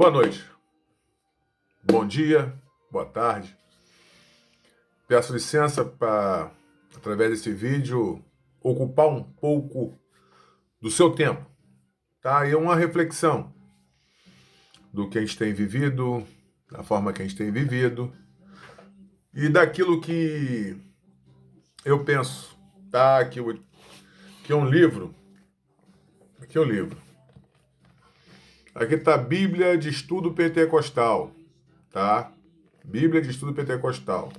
Boa noite, bom dia, boa tarde. Peço licença para, através desse vídeo, ocupar um pouco do seu tempo, tá? E uma reflexão do que a gente tem vivido, da forma que a gente tem vivido e daquilo que eu penso, tá? Aqui é um livro, aqui é um livro. Aqui está a Bíblia de Estudo Pentecostal, tá? Bíblia de Estudo Pentecostal.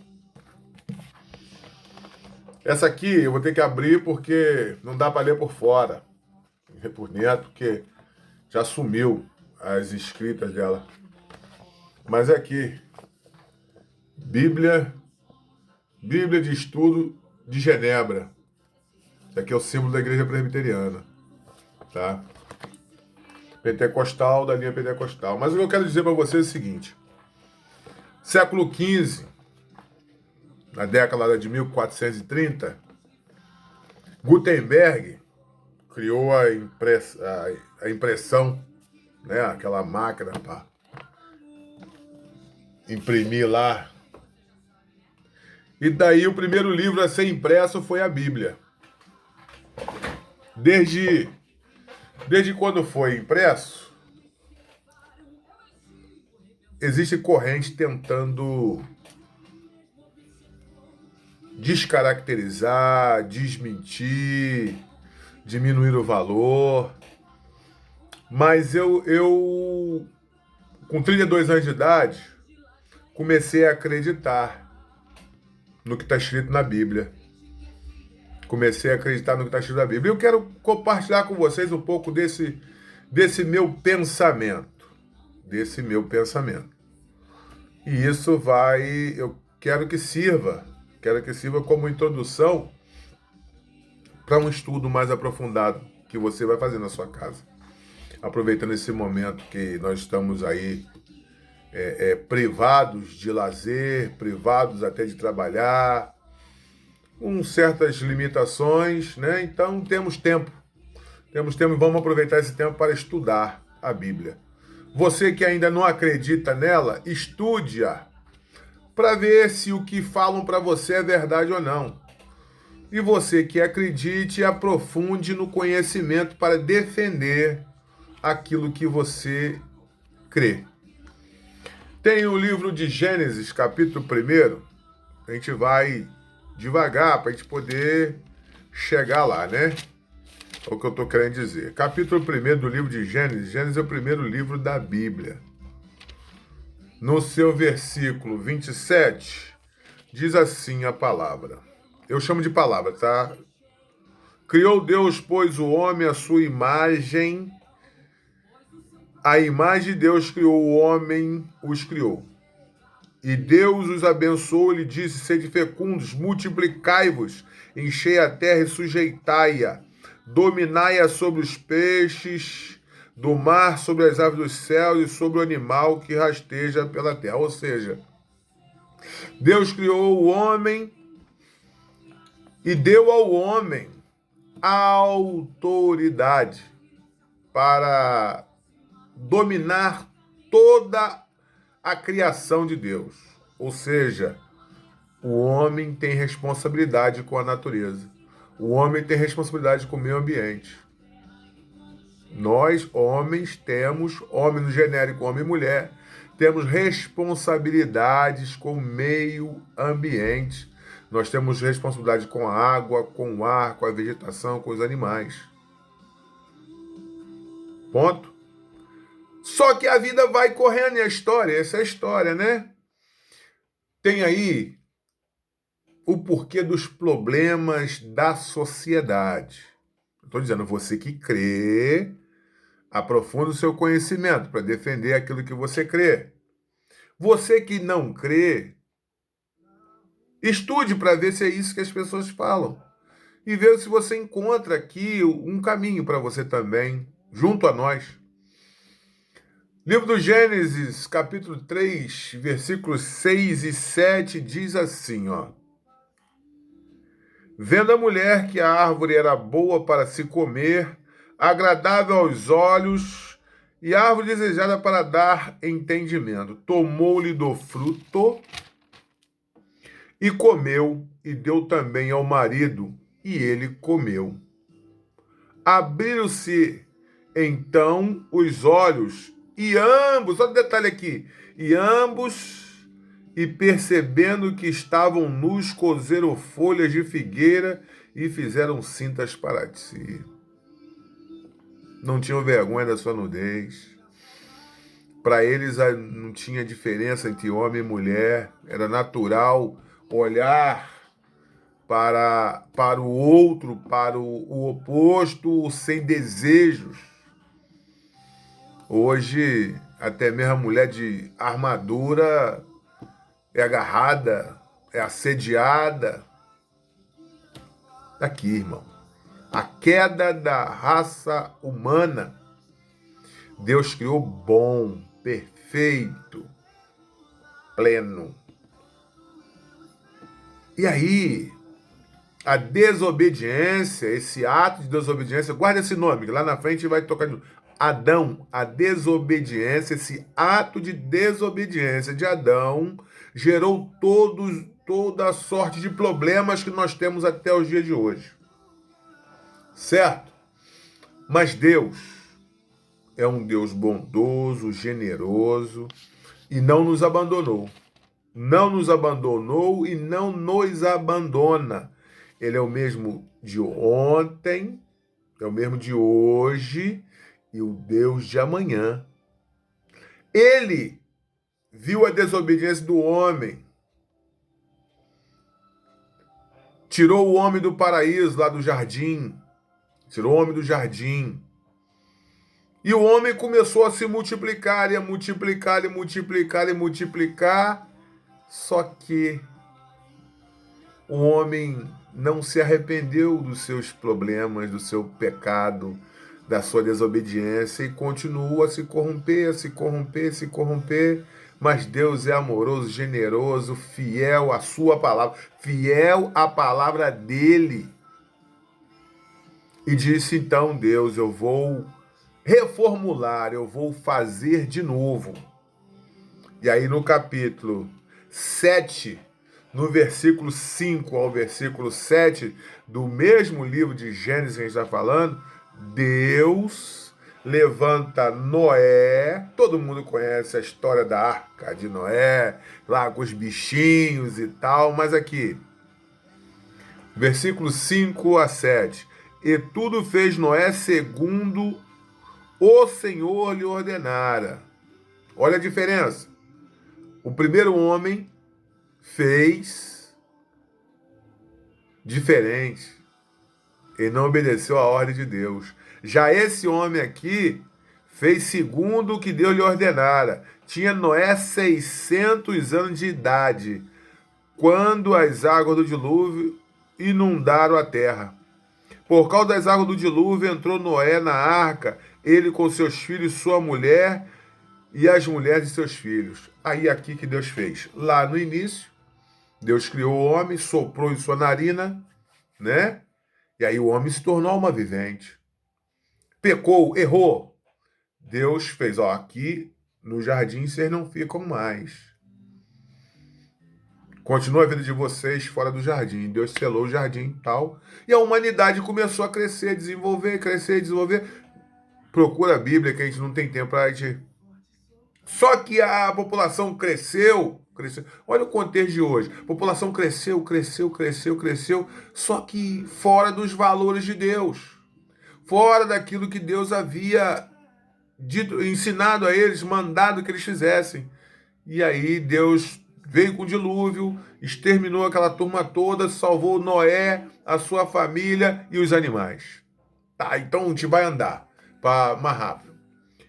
Essa aqui eu vou ter que abrir porque não dá para ler por fora, por dentro, porque já sumiu as escritas dela. Mas é aqui, Bíblia de Estudo de Genebra. Isso aqui é o símbolo da Igreja Presbiteriana, tá? Pentecostal, da linha pentecostal. Mas o que eu quero dizer para vocês é o seguinte: século XV, na década de 1430, Gutenberg criou a impressão, né? Aquela máquina para imprimir lá. E daí o primeiro livro a ser impresso foi a Bíblia. Desde quando foi impresso, existe corrente tentando descaracterizar, desmentir, diminuir o valor. Mas eu com 32 anos de idade, comecei a acreditar no que está escrito na Bíblia. Comecei a acreditar no que está escrito na Bíblia. Eu quero compartilhar com vocês um pouco desse meu pensamento. Desse meu pensamento. E isso eu quero que sirva como introdução para um estudo mais aprofundado que você vai fazer na sua casa. Aproveitando esse momento que nós estamos aí privados de lazer, privados até de trabalhar, com certas limitações, né? Então temos tempo e vamos aproveitar esse tempo para estudar a Bíblia. Você que ainda não acredita nela, estude-a para ver se o que falam para você é verdade ou não. E você que acredite, aprofunde no conhecimento para defender aquilo que você crê. Tem o livro de Gênesis, capítulo 1. A gente vai devagar para a gente poder chegar lá, né? É o que eu estou querendo dizer. Capítulo 1 do livro de Gênesis. Gênesis é o primeiro livro da Bíblia. No seu versículo 27, diz assim a palavra. Eu chamo de palavra, tá? Criou Deus, pois, o homem à sua imagem. A imagem de Deus criou o homem, os criou. E Deus os abençoou e lhe disse: sede fecundos, multiplicai-vos, enchei a terra e sujeitai-a, dominai-a sobre os peixes do mar, sobre as aves dos céus e sobre o animal que rasteja pela terra. Ou seja, Deus criou o homem e deu ao homem autoridade para dominar toda a criação de Deus. Ou seja, o homem tem responsabilidade com a natureza. O homem tem responsabilidade com o meio ambiente. Nós, homens, homem no genérico, homem e mulher, temos responsabilidades com o meio ambiente. Nós temos responsabilidade com a água, com o ar, com a vegetação, com os animais. Ponto. Só que a vida vai correndo e a história, essa é a história, né? Tem aí o porquê dos problemas da sociedade. Estou dizendo, você que crê, aprofunda o seu conhecimento para defender aquilo que você crê. Você que não crê, estude para ver se é isso que as pessoas falam. E ver se você encontra aqui um caminho para você também, junto a nós. Livro do Gênesis, capítulo 3, versículos 6 e 7, diz assim, ó. Vendo a mulher que a árvore era boa para se comer, agradável aos olhos e árvore desejada para dar entendimento. Tomou-lhe do fruto e comeu, e deu também ao marido, e ele comeu. Abriram-se então os olhos, e ambos, olha o detalhe aqui, e percebendo que estavam nus, cozeram folhas de figueira e fizeram cintas para si. Não tinham vergonha da sua nudez. Para eles não tinha diferença entre homem e mulher. Era natural olhar para o outro, para o oposto, sem desejos. Hoje, até mesmo a mulher de armadura é agarrada, é assediada. Aqui, irmão. A queda da raça humana. Deus criou bom, perfeito, pleno. E aí, a desobediência, esse ato de desobediência, guarda esse nome, que lá na frente vai tocar de novo. Adão, a desobediência, esse ato de desobediência de Adão gerou toda a sorte de problemas que nós temos até os dias de hoje. Certo? Mas Deus é um Deus bondoso, generoso e não nos abandonou. Não nos abandonou e não nos abandona. Ele é o mesmo de ontem, é o mesmo de hoje e o Deus de amanhã. Ele viu a desobediência do homem. Tirou o homem do paraíso, lá do jardim. Tirou o homem do jardim. E o homem começou a se multiplicar, e a multiplicar, e multiplicar, e multiplicar. Só que o homem não se arrependeu dos seus problemas, do seu pecado, da sua desobediência e continua a se corromper, a se corromper, a se corromper. Mas Deus é amoroso, generoso, fiel à sua palavra, fiel à palavra dele. E disse então Deus, eu vou reformular, eu vou fazer de novo. E aí no capítulo 7, no versículo 5 ao versículo 7, do mesmo livro de Gênesis que a gente está falando, Deus levanta Noé, todo mundo conhece a história da arca de Noé, lá com os bichinhos e tal, mas aqui, versículo 5 a 7, e tudo fez Noé segundo o Senhor lhe ordenara. Olha a diferença. O primeiro homem fez diferente. Ele não obedeceu à ordem de Deus. Já esse homem aqui fez segundo o que Deus lhe ordenara. Tinha Noé 600 anos de idade, quando as águas do dilúvio inundaram a terra. Por causa das águas do dilúvio, entrou Noé na arca, ele com seus filhos, sua mulher e as mulheres de seus filhos. Aí aqui que Deus fez. Lá no início, Deus criou o homem, soprou em sua narina, né? E aí o homem se tornou alma vivente. Pecou, errou. Deus fez, ó, aqui no jardim vocês não ficam mais. Continua a vida de vocês fora do jardim. Deus selou o jardim e tal. E a humanidade começou a crescer, desenvolver, crescer, desenvolver. Procura a Bíblia que a gente não tem tempo para gente. Só que a população cresceu. Olha o contexto de hoje. A população cresceu. Só que fora dos valores de Deus. Fora daquilo que Deus havia dito, ensinado a eles, mandado que eles fizessem. E aí Deus veio com o dilúvio, exterminou aquela turma toda, salvou Noé, a sua família e os animais. Tá, então a gente vai andar para mais rápido.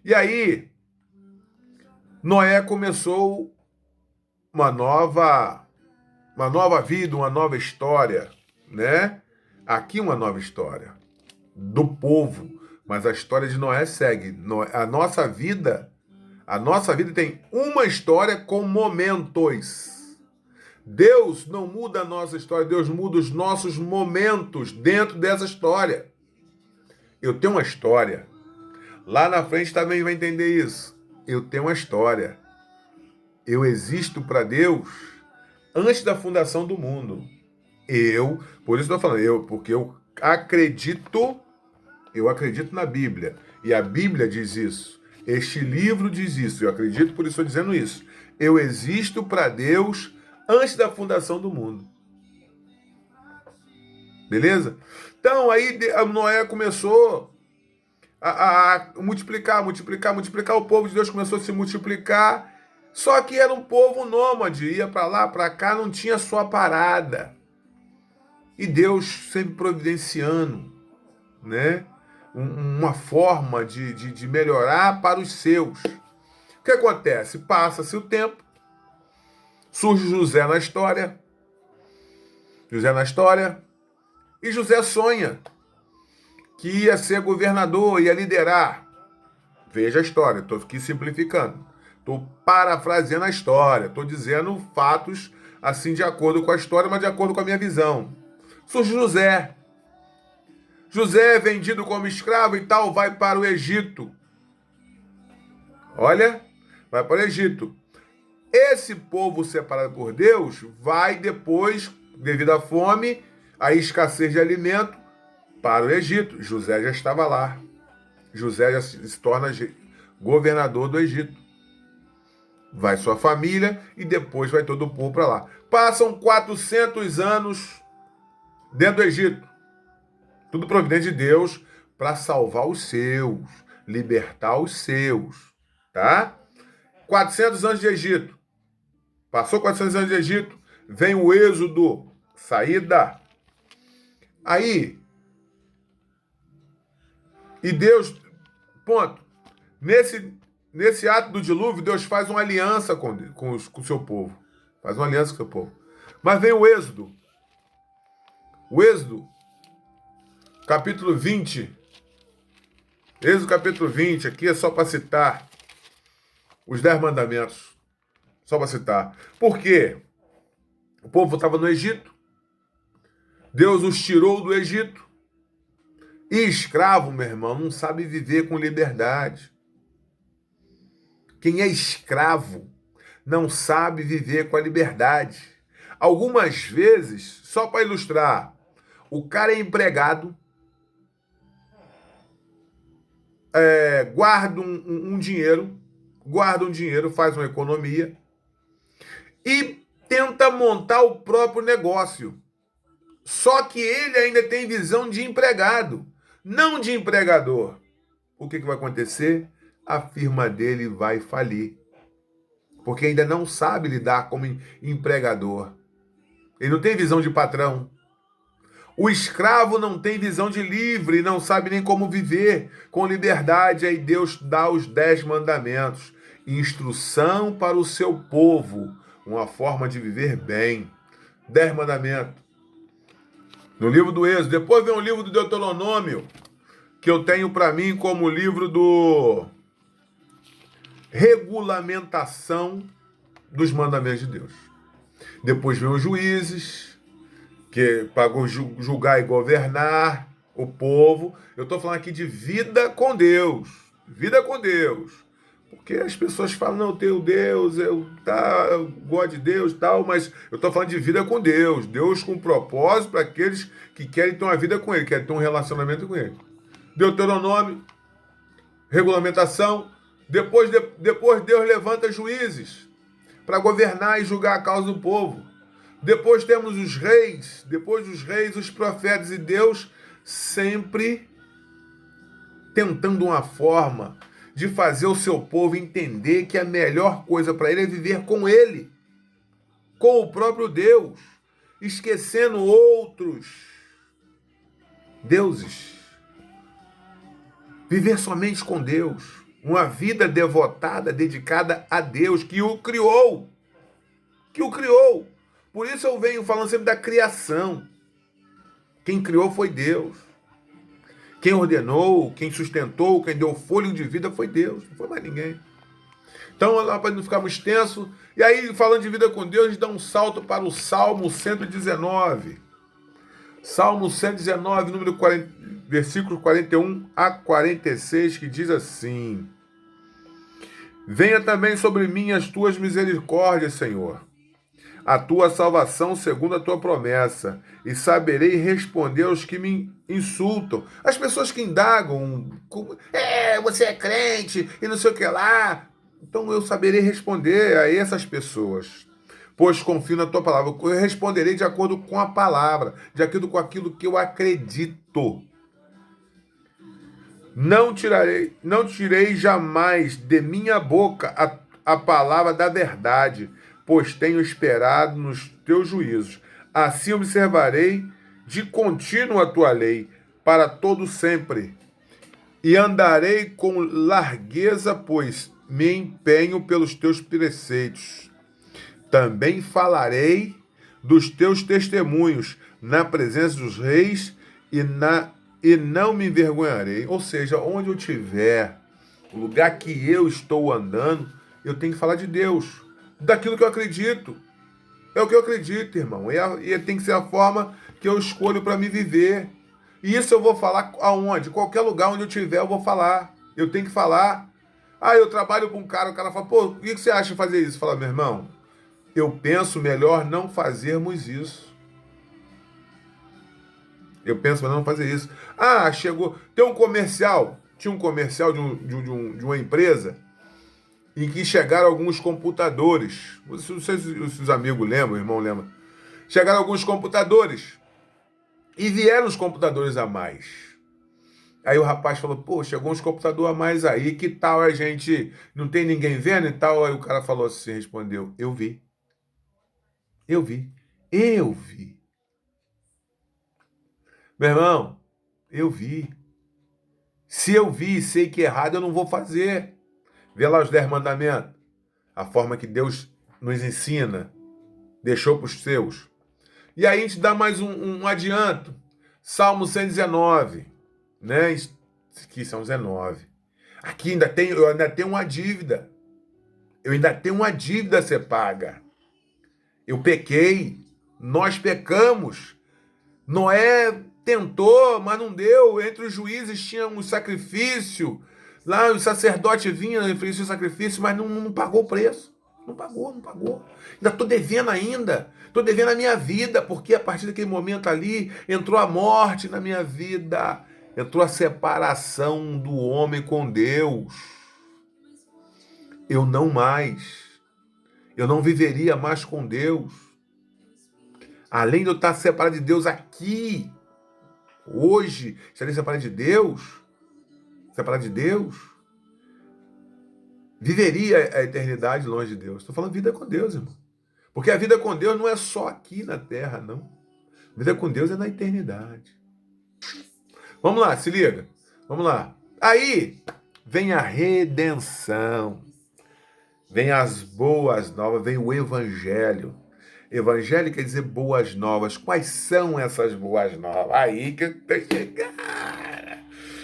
E aí, Noé começou uma nova vida, uma nova história, né? Aqui uma nova história do povo, mas a história de Noé segue. A nossa vida tem uma história com momentos. Deus não muda a nossa história, Deus muda os nossos momentos dentro dessa história. Eu tenho uma história. Lá na frente também vai entender isso. Eu tenho uma história. Eu existo para Deus antes da fundação do mundo. Por isso estou falando, porque eu acredito na Bíblia. E a Bíblia diz isso. Este livro diz isso. Eu acredito, por isso estou dizendo isso. Eu existo para Deus antes da fundação do mundo. Beleza? Então aí Noé começou a multiplicar. O povo de Deus começou a se multiplicar. Só que era um povo nômade. Ia para lá, para cá, não tinha sua parada. E Deus sempre providenciando, né? Uma forma de melhorar para os seus. O que acontece? Passa-se o tempo, surge José na história, e José sonha que ia ser governador, ia liderar. Veja a história, estou aqui simplificando. Estou parafraseando a história, estou dizendo fatos assim de acordo com a história, mas de acordo com a minha visão. Surge José. José é vendido como escravo e tal, vai para o Egito. Olha, vai para o Egito. Esse povo separado por Deus vai depois, devido à fome, à escassez de alimento, para o Egito. José já estava lá. José já se torna governador do Egito. Vai sua família e depois vai todo o povo para lá. Passam 400 anos dentro do Egito. Tudo providência de Deus para salvar os seus, libertar os seus, tá? 400 anos de Egito. Passou 400 anos de Egito, vem o êxodo, saída. Aí, e Deus, ponto. Nesse ato do dilúvio, Deus faz uma aliança com o seu povo. Faz uma aliança com o seu povo. Mas vem o êxodo. O êxodo, capítulo 20. Êxodo capítulo 20, aqui é só para citar os 10 mandamentos. Só para citar. Por quê? O povo estava no Egito. Deus os tirou do Egito. E escravo, meu irmão, não sabe viver com liberdade. Quem é escravo não sabe viver com a liberdade. Algumas vezes, só para ilustrar, o cara é empregado, guarda um dinheiro, faz uma economia e tenta montar o próprio negócio. Só que ele ainda tem visão de empregado, não de empregador. O que vai acontecer? A firma dele vai falir. Porque ainda não sabe lidar como empregador. Ele não tem visão de patrão. O escravo não tem visão de livre, não sabe nem como viver com liberdade. Aí Deus dá os 10 mandamentos. Instrução para o seu povo. Uma forma de viver bem. 10 mandamentos. No livro do Êxodo. Depois vem o livro do Deuteronômio, que eu tenho para mim como livro do regulamentação dos mandamentos de Deus. Depois vem os Juízes, que para julgar e governar o povo. Eu estou falando aqui de vida com Deus. Vida com Deus. Porque as pessoas falam, não, eu tenho Deus, eu gosto de Deus e tal, mas eu estou falando de vida com Deus. Deus com propósito para aqueles que querem ter uma vida com Ele, querem ter um relacionamento com Ele. Deuteronômio, regulamentação. Depois Deus levanta juízes para governar e julgar a causa do povo. Depois temos os reis, os profetas, e Deus sempre tentando uma forma de fazer o seu povo entender que a melhor coisa para ele é viver com ele, com o próprio Deus, esquecendo outros deuses. Viver somente com Deus. Uma vida devotada, dedicada a Deus, que o criou. Por isso eu venho falando sempre da criação. Quem criou foi Deus. Quem ordenou, quem sustentou, quem deu fôlego de vida foi Deus. Não foi mais ninguém. Então, para não ficar muito extenso, e aí, falando de vida com Deus, a gente dá um salto para o Salmo 119. Salmo 119, número 40, versículo 41 a 46, que diz assim: Venha também sobre mim as tuas misericórdias, Senhor, a tua salvação segundo a tua promessa, e saberei responder aos que me insultam. As pessoas que indagam, você é crente e não sei o que lá. Então eu saberei responder a essas pessoas, pois confio na tua palavra. Eu responderei de acordo com a palavra, de acordo com aquilo que eu acredito. Não tirei jamais de minha boca a palavra da verdade, pois tenho esperado nos teus juízos. Assim observarei de contínuo a tua lei, para todo sempre. E andarei com largueza, pois me empenho pelos teus preceitos. Também falarei dos teus testemunhos na presença dos reis e não me envergonharei. Ou seja, onde eu estiver, o lugar que eu estou andando, eu tenho que falar de Deus, daquilo que eu acredito. É o que eu acredito, irmão. E tem que ser a forma que eu escolho para me viver. E isso eu vou falar aonde? Qualquer lugar onde eu estiver, eu vou falar. Eu tenho que falar. Ah, eu trabalho com um cara, o cara fala, pô, o que você acha de fazer isso? Fala, meu irmão, eu penso melhor não fazermos isso. Eu penso melhor não fazer isso. Ah, chegou. Tem um comercial. Tinha um comercial de uma empresa em que chegaram alguns computadores. Não sei se os amigos lembram, o irmão lembra. Chegaram alguns computadores. E vieram os computadores a mais. Aí o rapaz falou, pô, chegou uns computadores a mais aí, que tal a gente... Não tem ninguém vendo e tal? Aí o cara falou assim, respondeu, eu vi. Eu vi. Eu vi. Meu irmão, eu vi. Se eu vi e sei que é errado, eu não vou fazer. Vê lá os 10 mandamentos. A forma que Deus nos ensina. Deixou para os seus. E aí a gente dá mais um adianto. Salmo 119. Né? Aqui são 19. Aqui eu ainda tenho uma dívida. Eu ainda tenho uma dívida a ser paga. Eu pequei. Nós pecamos. Noé tentou, mas não deu. Entre os juízes tinha um sacrifício. Lá o sacerdote vinha, oferecia o sacrifício, mas não pagou o preço. Não pagou. Ainda estou devendo ainda. Estou devendo a minha vida, porque a partir daquele momento ali entrou a morte na minha vida. Entrou a separação do homem com Deus. Eu não viveria mais com Deus. Além de eu estar separado de Deus aqui, hoje, estaria separado de Deus, viveria a eternidade longe de Deus. Estou falando vida com Deus, irmão. Porque a vida com Deus não é só aqui na terra, não. A vida com Deus é na eternidade. Vamos lá, se liga. Vamos lá. Aí vem a redenção. Vem as boas novas, vem o evangelho. Evangelho quer dizer boas novas. Quais são essas boas novas? Aí que eu chegar.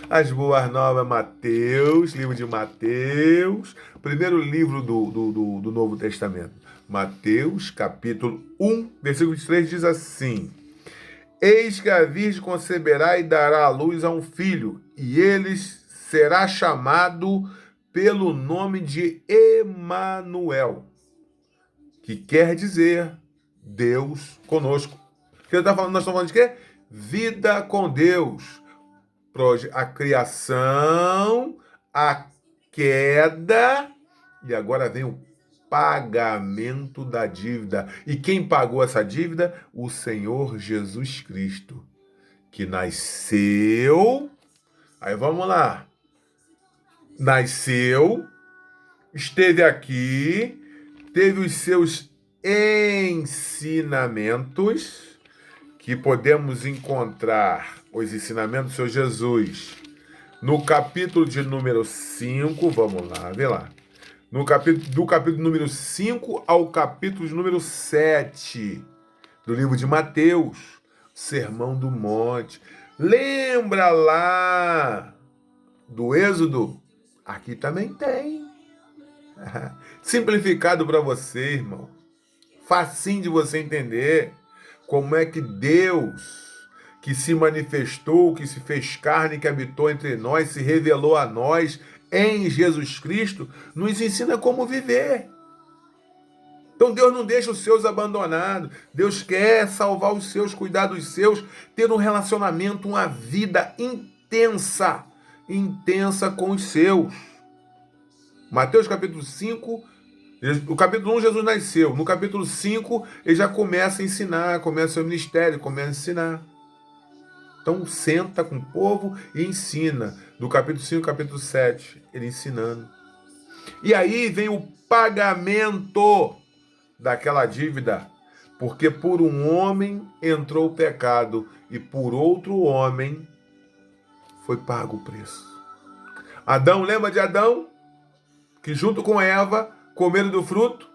As boas novas, Mateus, livro de Mateus, primeiro livro do Novo Testamento. Mateus, capítulo 1, versículo 23, diz assim: Eis que a virgem conceberá e dará à luz a um filho, e ele será chamado pelo nome de Emanuel, que quer dizer Deus conosco. Nós estamos falando de quê? Vida com Deus. A criação, a queda, e agora vem o pagamento da dívida. E quem pagou essa dívida? O Senhor Jesus Cristo, que nasceu. Aí vamos lá. Nasceu, esteve aqui, teve os seus ensinamentos, que podemos encontrar os ensinamentos do Senhor Jesus no capítulo de número 5, vamos lá, vê lá. Do capítulo número 5 ao capítulo de número 7 do livro de Mateus, Sermão do Monte. Lembra lá do Êxodo? Aqui também tem. Simplificado para você, irmão. Facinho de você entender como é que Deus que se manifestou, que se fez carne, que habitou entre nós, se revelou a nós em Jesus Cristo, nos ensina como viver. Então Deus não deixa os seus abandonados. Deus quer salvar os seus, cuidar dos seus, ter um relacionamento, uma vida intensa com os seus. Mateus capítulo 5, no capítulo 1 Jesus nasceu. No capítulo 5 ele já começa a ensinar, começa o seu ministério, começa a ensinar. Então senta com o povo e ensina. Do capítulo 5 ao capítulo 7, ele ensinando. E aí vem o pagamento daquela dívida. Porque por um homem entrou o pecado e por outro homem foi pago o preço. Adão, lembra de Adão? Que junto com Eva comeram do fruto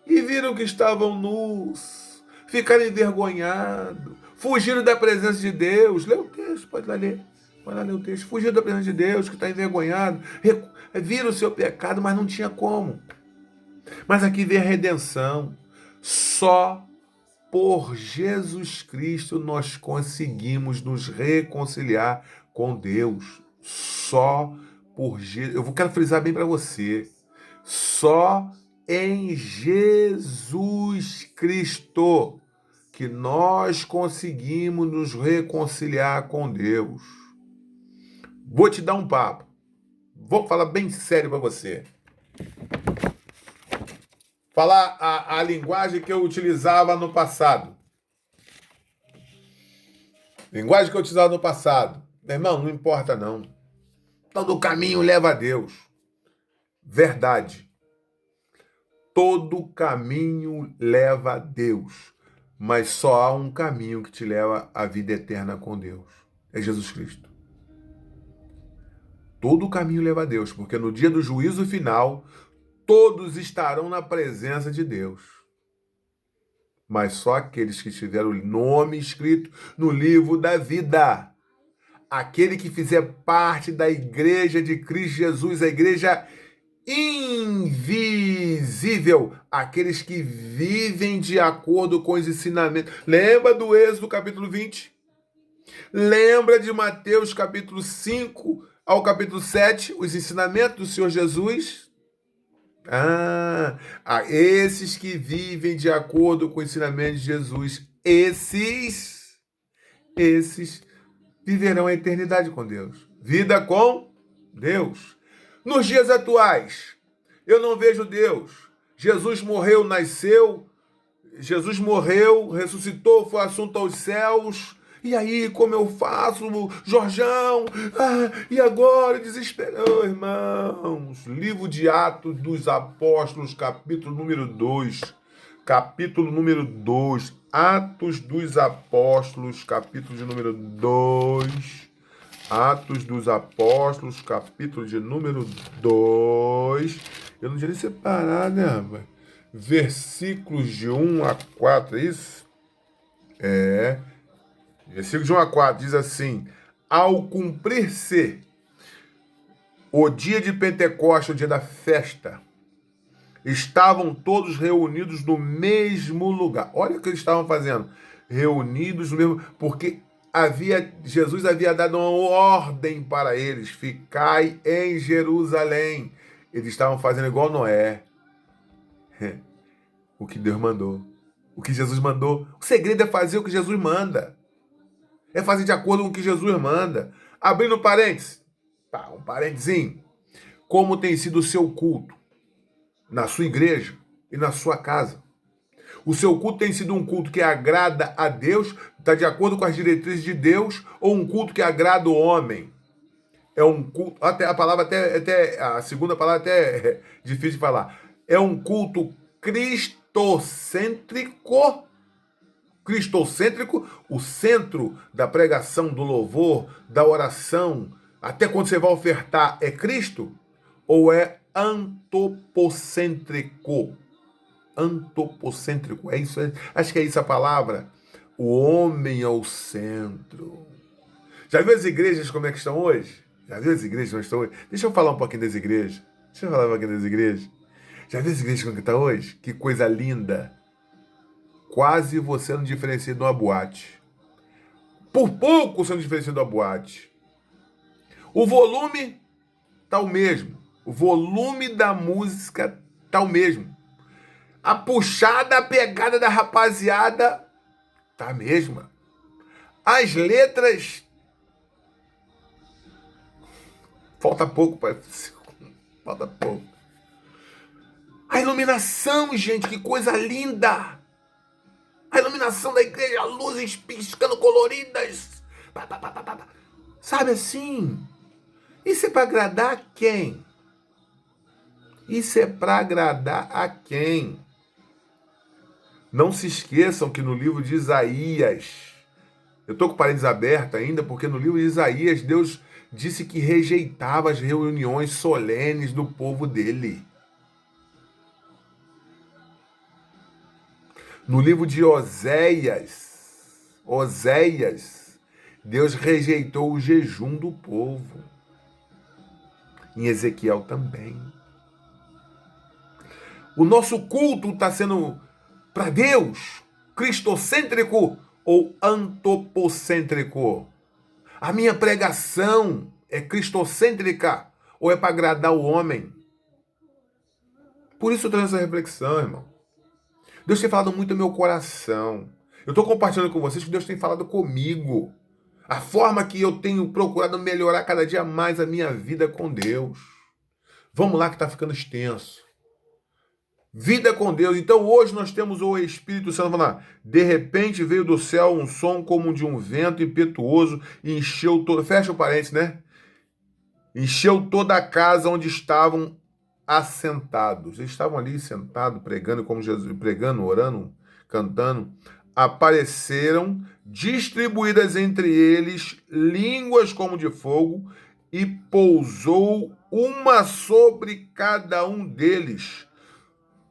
e viram que estavam nus, ficaram envergonhados, fugiram da presença de Deus. Lê o texto, pode lá ler. Pode lá ler o texto. Fugiram da presença de Deus, que está envergonhado. Viram o seu pecado, mas não tinha como. Mas aqui vem a redenção. Só por Jesus Cristo nós conseguimos nos reconciliar com Deus. Só por Jesus. Eu quero frisar bem para você. Só em Jesus Cristo que nós conseguimos nos reconciliar com Deus. Vou te dar um papo. Vou falar bem sério para você. Falar a linguagem que eu utilizava no passado. Linguagem que eu utilizava no passado. Meu irmão, não importa não. Todo caminho leva a Deus. Verdade. Todo caminho leva a Deus. Mas só há um caminho que te leva à vida eterna com Deus. É Jesus Cristo. Todo caminho leva a Deus, porque no dia do juízo final, todos estarão na presença de Deus. Mas só aqueles que tiveram o nome escrito no livro da vida. Aquele que fizer parte da igreja de Cristo Jesus, a igreja invisível, aqueles que vivem de acordo com os ensinamentos. Lembra do Êxodo capítulo 20? Lembra de Mateus capítulo 5 ao capítulo 7, os ensinamentos do Senhor Jesus? Esses que vivem de acordo com o ensinamento de Jesus, esses viverão a eternidade com Deus. Vida com Deus. Nos dias atuais, eu não vejo Deus. Jesus morreu, nasceu. Jesus morreu, ressuscitou, foi assunto aos céus. E aí, como eu faço, Jorjão? E agora, desesperou, irmãos. Livro de Atos dos Apóstolos, capítulo número 2. Capítulo número 2. Atos dos Apóstolos, capítulo de número 2. Atos dos Apóstolos, capítulo de número 2. Eu não tinha nem separado, né, rapaz? Versículos de 1 a 4, é isso? Versículo de 1 a 4 diz assim: ao cumprir-se o dia de Pentecostes, o dia da festa, estavam todos reunidos no mesmo lugar. Olha o que eles estavam fazendo. Reunidos no mesmo... Porque Jesus havia dado uma ordem para eles: ficai em Jerusalém. Eles estavam fazendo igual Noé. O que Deus mandou. O que Jesus mandou. O segredo é fazer o que Jesus manda. É fazer de acordo com o que Jesus manda. Abrindo parênteses. Um parênteses. Como tem sido o seu culto na sua igreja e na sua casa? O seu culto tem sido um culto que agrada a Deus, está de acordo com as diretrizes de Deus, ou um culto que agrada o homem? É um culto, até a palavra a segunda palavra até é difícil de falar. É um culto cristocêntrico. Cristocêntrico, o centro da pregação, do louvor, da oração, até quando você vai ofertar, é Cristo? Ou é antropocêntrico? Antropocêntrico, é isso? Acho que é isso a palavra. O homem ao centro. Já viu as igrejas como é que estão hoje? Já viu as igrejas como estão hoje? Deixa eu falar um pouquinho das igrejas. Já viu as igrejas como que está hoje? Que coisa linda. Quase você não diferencia de uma boate. por pouco você não diferencia da boate. O volume tá o mesmo. O volume da música tá o mesmo. A puxada, a pegada da rapaziada tá a mesma. As letras... Falta pouco, pai. Falta pouco. A iluminação, gente, que coisa linda! A iluminação da igreja, luzes piscando coloridas. Sabe assim? Isso é para agradar a quem? Isso é para agradar a quem? Não se esqueçam que no livro de Isaías, eu estou com o parênteses aberto ainda, porque no livro de Isaías, Deus disse que rejeitava as reuniões solenes do povo dele. No livro de Oséias, Deus rejeitou o jejum do povo. Em Ezequiel também. O nosso culto está sendo, para Deus, cristocêntrico ou antropocêntrico? A minha pregação é cristocêntrica ou é para agradar o homem? Por isso eu tenho essa reflexão, irmão. Deus tem falado muito no meu coração. Eu estou compartilhando com vocês que Deus tem falado comigo. A forma que eu tenho procurado melhorar cada dia mais a minha vida com Deus. Vamos lá que está ficando extenso. Vida com Deus. Então hoje nós temos o Espírito Santo. Vamos lá. De repente veio do céu um som como de um vento impetuoso e encheu todo... Fecha o parênteses, né? Encheu toda a casa onde estavam assentados. Eles estavam ali sentados, pregando como Jesus, pregando, orando, cantando. Apareceram distribuídas entre eles línguas como de fogo e pousou uma sobre cada um deles.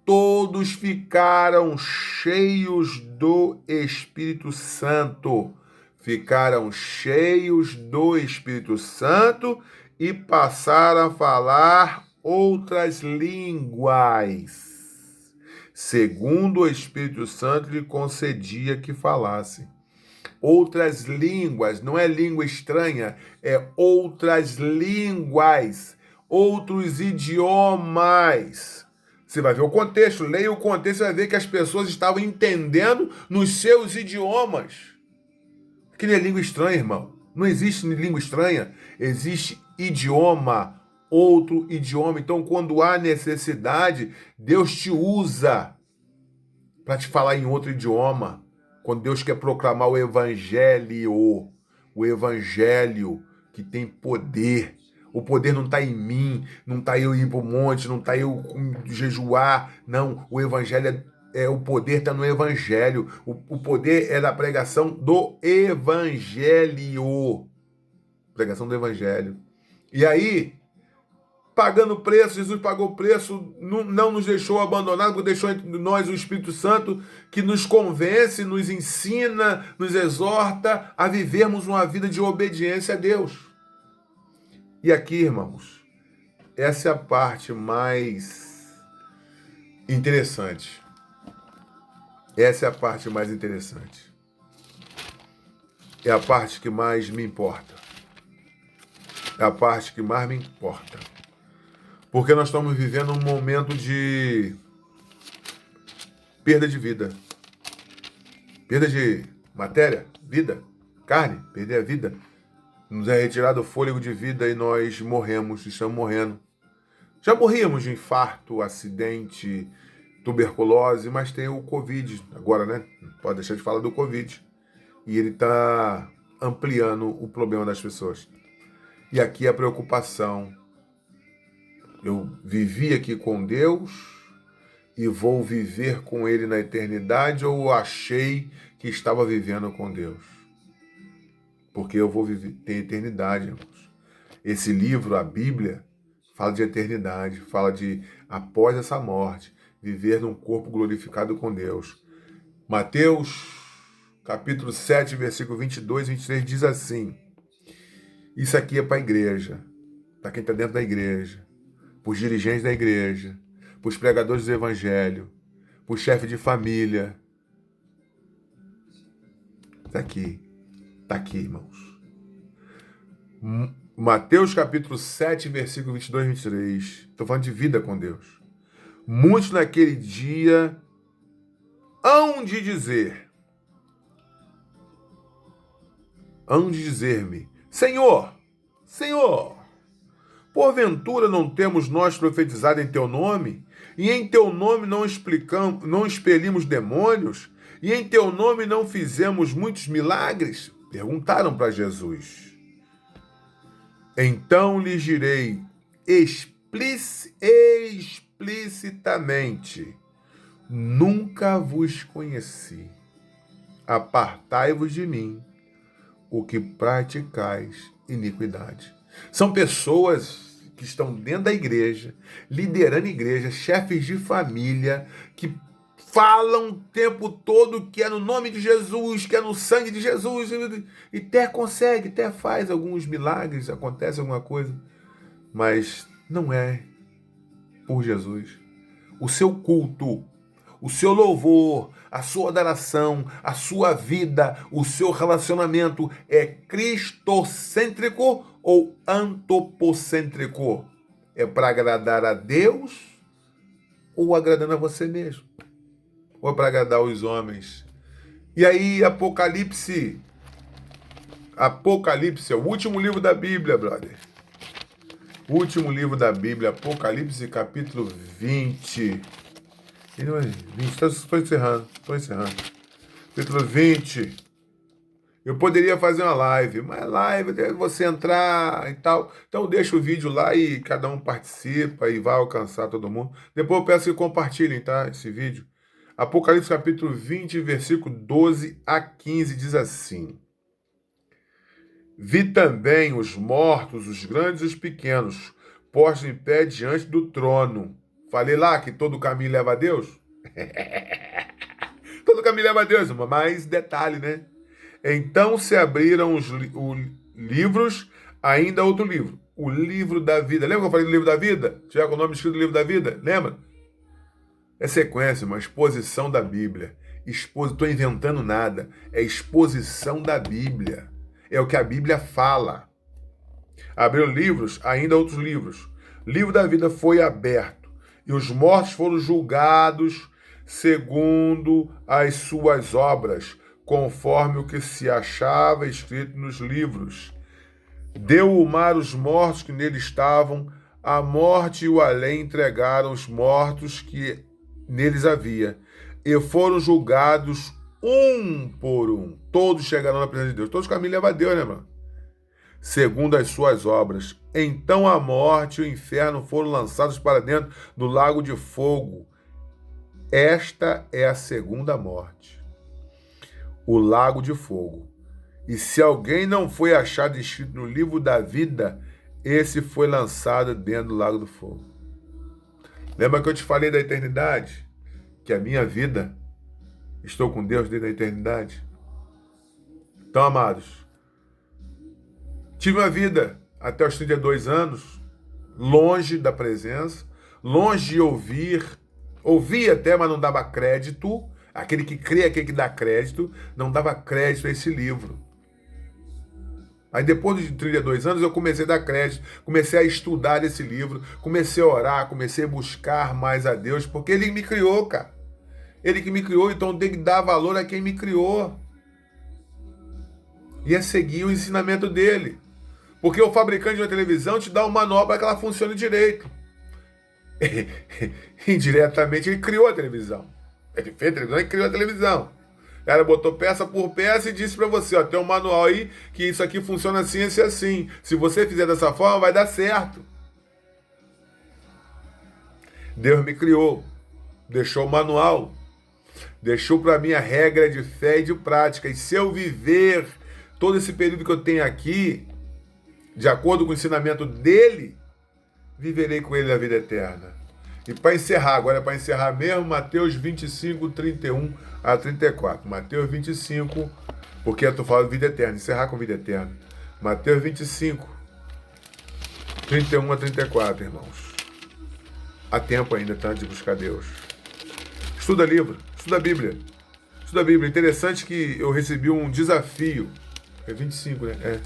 Todos ficaram cheios do Espírito Santo. Ficaram cheios do Espírito Santo e passaram a falar outras línguas, segundo o Espírito Santo lhe concedia que falasse. Outras línguas, não é língua estranha, é outras línguas, outros idiomas. Você vai ver o contexto, leia o contexto, você vai ver que as pessoas estavam entendendo nos seus idiomas. Que nem é língua estranha, irmão. Não existe língua estranha, existe idioma, outro idioma. Então, quando há necessidade, Deus te usa para te falar em outro idioma. Quando Deus quer proclamar o evangelho que tem poder. O poder não está em mim, não está eu ir para o monte, não está eu jejuar. Não, o evangelho o poder está no evangelho. O poder é da pregação do evangelho. Pregação do evangelho. E aí, pagando preço, Jesus pagou preço, não nos deixou abandonados, deixou entre nós o Espírito Santo que nos convence, nos ensina, nos exorta a vivermos uma vida de obediência a Deus. E aqui, irmãos, essa é a parte mais interessante. Essa é a parte mais interessante. É a parte que mais me importa. É a parte que mais me importa. Porque nós estamos vivendo um momento de perda de vida. Perda de matéria, vida, carne, perder a vida. Nos é retirado o fôlego de vida e nós morremos, estamos morrendo. Já morríamos de infarto, acidente, tuberculose, mas tem o Covid agora, né? Não pode deixar de falar do Covid. E ele está ampliando o problema das pessoas. E aqui a preocupação. Eu vivi aqui com Deus e vou viver com Ele na eternidade ou achei que estava vivendo com Deus? Porque eu vou viver, tem eternidade, irmãos. Esse livro, a Bíblia, fala de eternidade, fala de após essa morte, viver num corpo glorificado com Deus. Mateus, capítulo 7, versículo 22 e 23 diz assim: isso aqui é para a igreja, para quem está dentro da igreja, para os dirigentes da igreja, para os pregadores do evangelho, para o chefe de família. Está aqui. Está aqui, irmãos. Mateus capítulo 7, versículo 22 e 23. Estou falando de vida com Deus. Muitos naquele dia hão de dizer-me, Senhor, Senhor, porventura não temos nós profetizado em teu nome? E em teu nome não expelimos demônios? E em teu nome não fizemos muitos milagres? Perguntaram para Jesus. Então lhes direi explicitamente, nunca vos conheci. Apartai-vos de mim, o que praticais iniquidade. São pessoas que estão dentro da igreja, liderando a igreja, chefes de família, que falam o tempo todo que é no nome de Jesus, que é no sangue de Jesus, e até consegue, até faz alguns milagres, acontece alguma coisa, mas não é por Jesus. O seu culto, o seu louvor, a sua adoração, a sua vida, o seu relacionamento é cristocêntrico ou antropocêntrico? É para agradar a Deus ou agradando a você mesmo? Ou é para agradar os homens? E aí, Apocalipse é o último livro da Bíblia, brother. O último livro da Bíblia, Apocalipse capítulo 20. Estou encerrando. Capítulo 20. Eu poderia fazer uma live, mas live deve você entrar e tal. Então deixa o vídeo lá e cada um participa e vai alcançar todo mundo. Depois eu peço que compartilhem, tá? Esse vídeo. Apocalipse capítulo 20, versículo 12 a 15 diz assim. Vi também os mortos, os grandes e os pequenos, postos em pé diante do trono. Falei lá que todo caminho leva a Deus? Todo caminho leva a Deus, mas detalhe, né? Então se abriram os livros, ainda outro livro, o livro da vida. Lembra que eu falei do livro da vida? Tiver com o nome escrito do livro da vida? Lembra? É sequência, uma exposição da Bíblia. Estou inventando nada. É exposição da Bíblia. É o que a Bíblia fala. Abriram livros, ainda outros livros. O livro da vida foi aberto. E os mortos foram julgados segundo as suas obras, conforme o que se achava escrito nos livros. Deu o mar os mortos que nele estavam, a morte e o além entregaram os mortos que neles havia, e foram julgados um por um. Todos chegarão na presença de Deus. Todos os caminhos levam a Deus, né, mano? Segundo as suas obras. Então a morte e o inferno foram lançados para dentro do lago de fogo. Esta é a segunda morte, o lago de fogo. E se alguém não foi achado escrito no livro da vida, esse foi lançado dentro do lago do fogo. Lembra que eu te falei da eternidade? Que a minha vida, estou com Deus desde a eternidade? Então, amados, tive uma vida até os 32 anos, longe da presença, longe de ouvir, ouvia até, mas não dava crédito. Aquele que crê, aquele que dá crédito, não dava crédito a esse livro. Aí depois de 32 anos eu comecei a dar crédito, comecei a estudar esse livro, comecei a orar, comecei a buscar mais a Deus, porque Ele me criou, cara. Ele que me criou, então tem que dar valor a quem me criou. E é seguir o ensinamento dele. Porque o fabricante de uma televisão te dá um manual para que ela funcione direito. Indiretamente ele criou a televisão. Ele fez a televisão e criou a televisão. Ela botou peça por peça e disse para você, ó, tem um manual aí que isso aqui funciona assim, assim, assim. Se você fizer dessa forma, vai dar certo. Deus me criou, deixou o manual, deixou para mim a regra de fé e de prática. E se eu viver todo esse período que eu tenho aqui, de acordo com o ensinamento dele, viverei com ele a vida eterna. E para encerrar, agora é para encerrar mesmo, Mateus 25, 31 a 34. Mateus 25, porque eu estou falando vida eterna, encerrar com vida eterna. Mateus 25, 31 a 34, irmãos. Há tempo ainda, tá, de buscar Deus. Estuda livro, estuda a Bíblia. Estuda a Bíblia. Interessante que eu recebi um desafio É 25, né? É.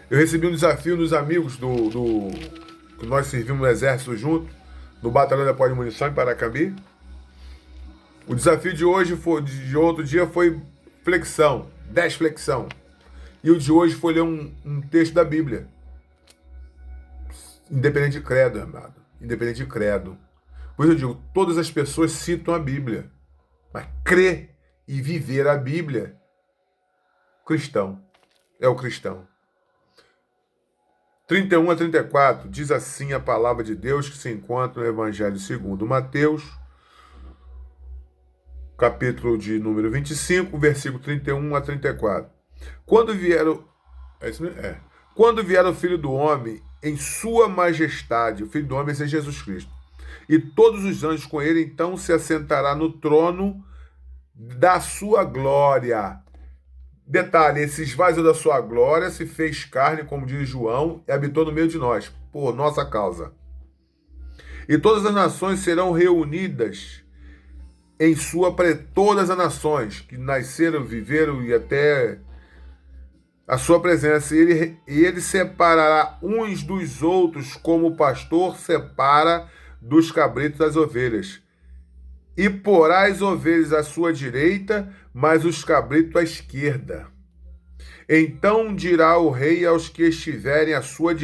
Eu recebi um desafio dos amigos que nós servimos no exército junto, no Batalhão de Apoio de Munição em Paracambi. O desafio de outro dia foi flexão, 10 flexão. E o de hoje foi ler um texto da Bíblia. Independente de credo, amado. Independente de credo. Por isso eu digo, todas as pessoas citam a Bíblia. Mas crer e viver a Bíblia, cristão. É o cristão. 31 a 34, diz assim a palavra de Deus que se encontra no Evangelho segundo Mateus, capítulo de número 25, versículo 31 a 34. Quando vier o Filho do Homem em sua majestade, o Filho do Homem é Jesus Cristo, e todos os anjos com ele, então se assentará no trono da sua glória. Detalhe, esse esvaziou da sua glória, se fez carne, como diz João, e habitou no meio de nós, por nossa causa. E todas as nações serão reunidas em todas as nações que nasceram, viveram e até a sua presença. E ele separará uns dos outros, como o pastor separa dos cabritos das ovelhas. E porá as ovelhas à sua direita, mas os cabritos à esquerda. Então dirá o rei aos que estiverem à sua direita: